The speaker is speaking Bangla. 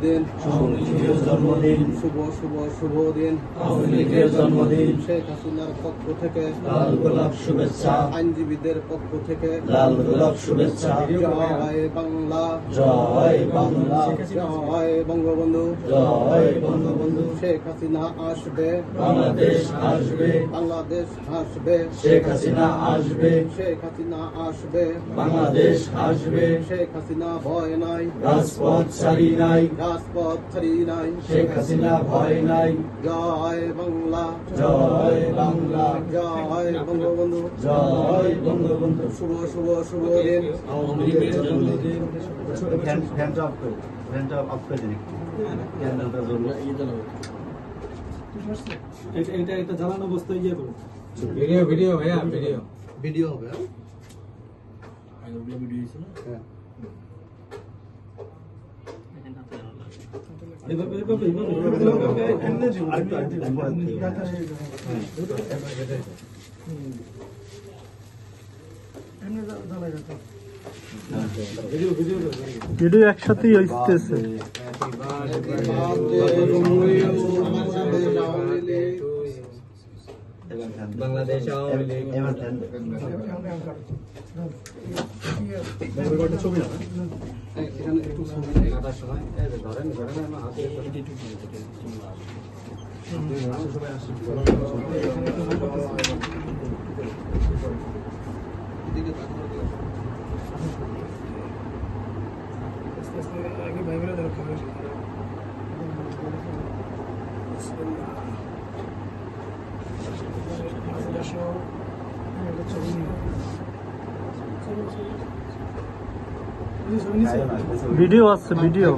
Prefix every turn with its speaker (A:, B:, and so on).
A: দিন
B: আওয়ামী লীগের জন্মদিন
A: শুভ দিন
B: আওয়ামী লীগের জন্মদিন
A: শেখ হাসিনার পক্ষ থেকে
B: লাল গোলাপ শুভেচ্ছা
A: আইনজীবীদের পক্ষ থেকে
B: লাল গোলাপ শুভেচ্ছা
A: জয় বাংলা
B: জয় বাংলা
A: জয় বঙ্গবন্ধু
B: জয় বঙ্গবন্ধু
A: শেখ হাসিনা আসবে
B: বাংলাদেশ আসবে
A: বাংলাদেশ আসবে
B: শেখ হাসিনা আসবে
A: শেখ হাসিনা আসবে
B: বাংলাদেশ আসবে
A: শেখ হাসিনা ভয় নাই
B: রাজপথ ছাড়ি নাই
A: রাজপথ ছাড়ি নাই
B: শেখ হাসিনা ভয় নাই
A: জয় বাংলা
B: জয় বাংলা
A: জয় বঙ্গবন্ধু
B: জয় বঙ্গবন্ধু
A: শুভ দিন
B: আওয়ামী লীগের জন্মদিন
C: এটা জ্বালানো অবস্থায় ইয়ে করো
D: ভিডিও ভাইয়া
A: ভিডিও হবে হ্যাঁ
C: ভিডিও একসাথেই হইতেছে
D: বাংলাদেশ আওয়ামী লীগ
C: ছবি না
A: এখানে একটু ছবি
D: কাটার সময় ধরেন আমার হাতে
A: এদিকে তাকাও
C: আগে ভাইবেলা ধরো খাবে ভিডিও আছে ভিডিও